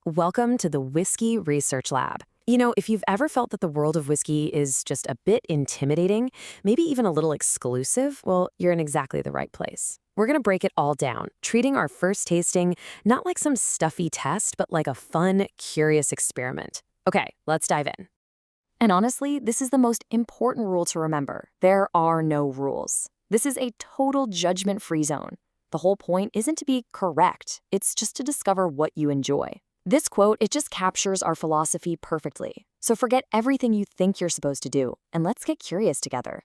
Welcome to the Whiskey Research Lab. You know, if you've ever felt that the world of whiskey is just a bit intimidating, maybe even a little exclusive, well, you're in exactly the right place. We're going to break it all down, treating our first tasting not like some stuffy test, but like a fun, curious experiment. Okay, let's dive in. And honestly, this is the most important rule to remember. There are no rules. This is a total judgment-free zone. The whole point isn't to be correct, it's just to discover what you enjoy. This quote, it just captures our philosophy perfectly. So forget everything you think you're supposed to do, and let's get curious together.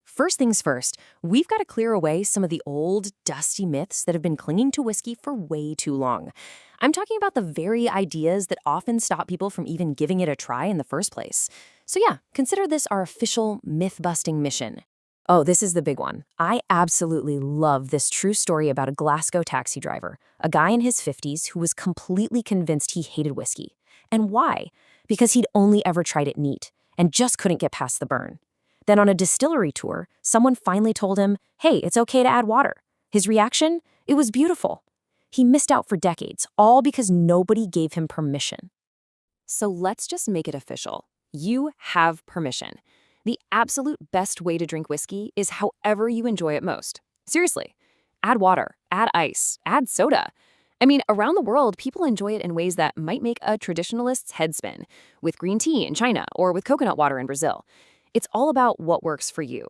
First things first, we've got to clear away some of the old, dusty myths that have been clinging to whiskey for way too long. I'm talking about the very ideas that often stop people from even giving it a try in the first place. So yeah, consider this our official myth-busting mission. Oh, this is the big one. I absolutely love this true story about a Glasgow taxi driver, a guy in his 50s who was completely convinced he hated whiskey. And why? Because he'd only ever tried it neat and just couldn't get past the burn. Then on a distillery tour, someone finally told him, hey, it's okay to add water. His reaction? It was beautiful. He missed out for decades, all because nobody gave him permission. So let's just make it official. You have permission. The absolute best way to drink whiskey is however you enjoy it most. Seriously, add water, add ice, add soda. I mean, around the world, people enjoy it in ways that might make a traditionalist's head spin, with green tea in China or with coconut water in Brazil. It's all about what works for you.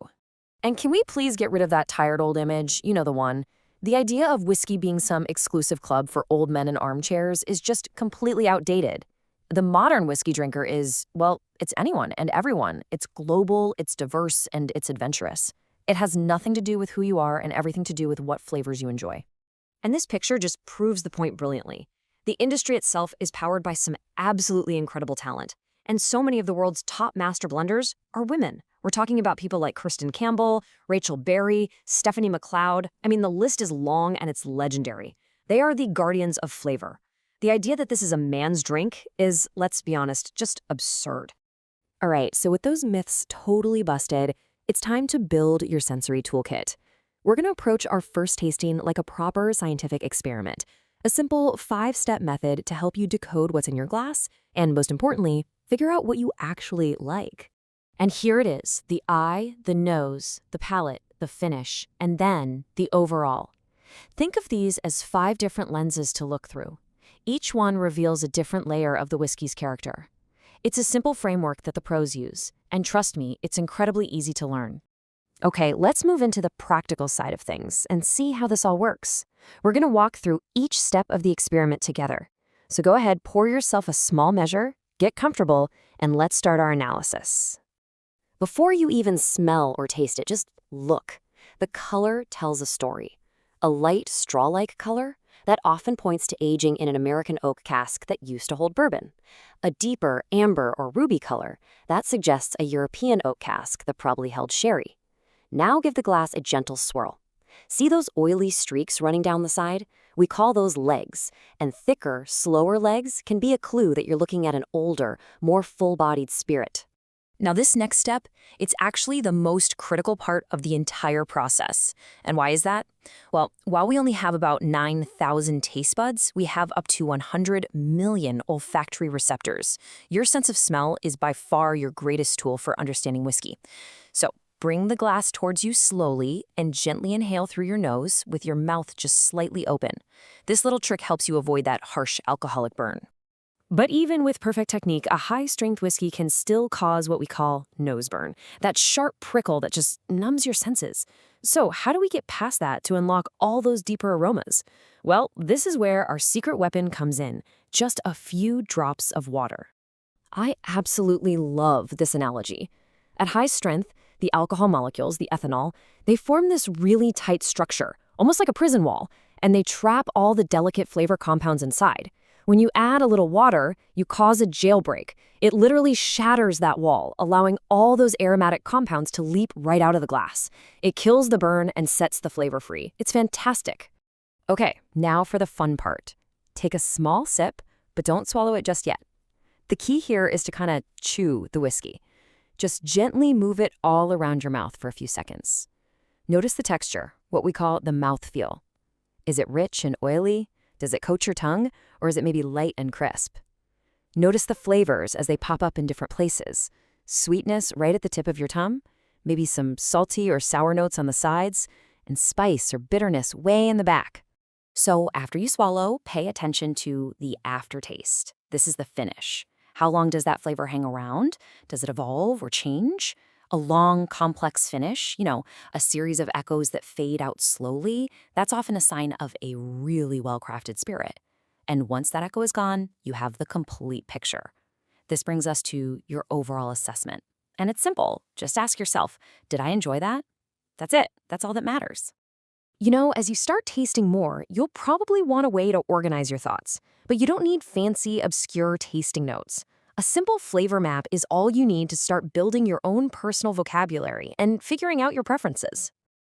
And can we please get rid of that tired old image? You know the one. The idea of whiskey being some exclusive club for old men in armchairs is just completely outdated. The modern whiskey drinker is, well, it's anyone and everyone. It's global, it's diverse, and it's adventurous. It has nothing to do with who you are and everything to do with what flavors you enjoy. And this picture just proves the point brilliantly. The industry itself is powered by some absolutely incredible talent. And so many of the world's top master blenders are women. We're talking about people like Kristen Campbell, Rachel Berry, Stephanie McLeod. I mean, the list is long and it's legendary. They are the guardians of flavor. The idea that this is a man's drink is, let's be honest, just absurd. All right, so with those myths totally busted, it's time to build your sensory toolkit. We're going to approach our first tasting like a proper scientific experiment, a simple 5-step method to help you decode what's in your glass, and most importantly, figure out what you actually like. And here it is, the eye, the nose, the palate, the finish, and then the overall. Think of these as 5 different lenses to look through. Each one reveals a different layer of the whiskey's character. It's a simple framework that the pros use, and trust me, it's incredibly easy to learn. Okay, let's move into the practical side of things and see how this all works. We're going to walk through each step of the experiment together. So go ahead, pour yourself a small measure, get comfortable, and let's start our analysis. Before you even smell or taste it, just look. The color tells a story. A light straw-like color that often points to aging in an American oak cask that used to hold bourbon. A deeper amber or ruby color that suggests a European oak cask that probably held sherry. Now give the glass a gentle swirl. See those oily streaks running down the side? We call those legs, and thicker, slower legs can be a clue that you're looking at an older, more full-bodied spirit. Now this next step, it's actually the most critical part of the entire process. And why is that? Well, while we only have about 9,000 taste buds, we have up to 100 million olfactory receptors. Your sense of smell is by far your greatest tool for understanding whiskey. So bring the glass towards you slowly and gently inhale through your nose with your mouth just slightly open. This little trick helps you avoid that harsh alcoholic burn. But even with perfect technique, a high-strength whiskey can still cause what we call nose burn, that sharp prickle that just numbs your senses. So how do we get past that to unlock all those deeper aromas? Well, this is where our secret weapon comes in, just a few drops of water. I absolutely love this analogy. At high strength, the alcohol molecules, the ethanol, they form this really tight structure, almost like a prison wall, and they trap all the delicate flavor compounds inside. When you add a little water, you cause a jailbreak. It literally shatters that wall, allowing all those aromatic compounds to leap right out of the glass. It kills the burn and sets the flavor free. It's fantastic. Okay, now for the fun part. Take a small sip, but don't swallow it just yet. The key here is to kind of chew the whiskey. Just gently move it all around your mouth for a few seconds. Notice the texture, what we call the mouthfeel. Is it rich and oily? Does it coat your tongue, or is it maybe light and crisp? Notice the flavors as they pop up in different places. Sweetness right at the tip of your tongue, maybe some salty or sour notes on the sides, and spice or bitterness way in the back. So after you swallow, pay attention to the aftertaste. This is the finish. How long does that flavor hang around? Does it evolve or change? A long, complex finish, a series of echoes that fade out slowly, that's often a sign of a really well-crafted spirit. And once that echo is gone, you have the complete picture. This brings us to your overall assessment. And it's simple. Just ask yourself, did I enjoy that? That's it. That's all that matters. As you start tasting more, you'll probably want a way to organize your thoughts. But you don't need fancy, obscure tasting notes. A simple flavor map is all you need to start building your own personal vocabulary and figuring out your preferences.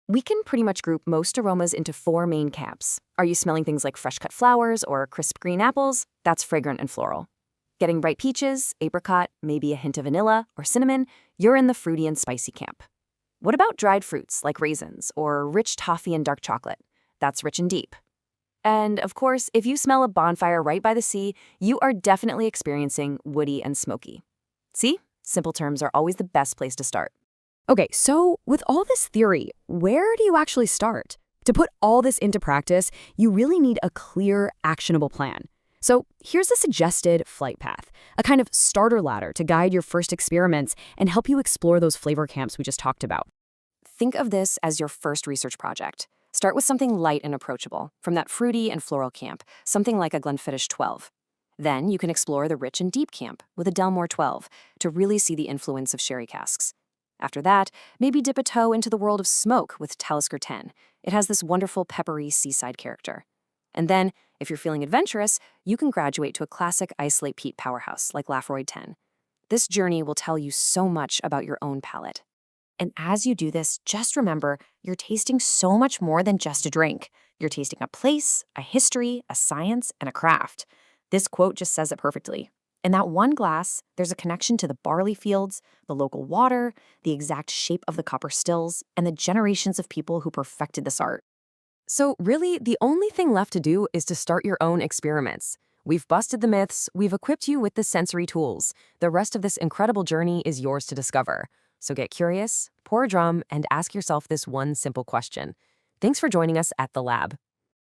We can pretty much group most aromas into 4 main camps. Are you smelling things like fresh-cut flowers or crisp green apples? That's fragrant and floral. Getting ripe peaches, apricot, maybe a hint of vanilla or cinnamon, you're in the fruity and spicy camp. What about dried fruits like raisins or rich toffee and dark chocolate? That's rich and deep. And of course, if you smell a bonfire right by the sea, you are definitely experiencing woody and smoky. See? Simple terms are always the best place to start. Okay, so with all this theory, where do you actually start? To put all this into practice, you really need a clear, actionable plan. So here's a suggested flight path, a kind of starter ladder to guide your first experiments and help you explore those flavor camps we just talked about. Think of this as your first research project. Start with something light and approachable, from that fruity and floral camp, something like a Glenfiddich 12. Then you can explore the rich and deep camp with a Delmore 12 to really see the influence of sherry casks. After that, maybe dip a toe into the world of smoke with Talisker 10. It has this wonderful peppery seaside character. And then, if you're feeling adventurous, you can graduate to a classic isolate peat powerhouse like Lafroy 10. This journey will tell you so much about your own palate. And as you do this, just remember, you're tasting so much more than just a drink. You're tasting a place, a history, a science, and a craft. This quote just says it perfectly. In that one glass, there's a connection to the barley fields, the local water, the exact shape of the copper stills, and the generations of people who perfected this art. So really, the only thing left to do is to start your own experiments. We've busted the myths, we've equipped you with the sensory tools. The rest of this incredible journey is yours to discover. So get curious, pour a drum, and ask yourself this one simple question. Thanks for joining us at The Lab.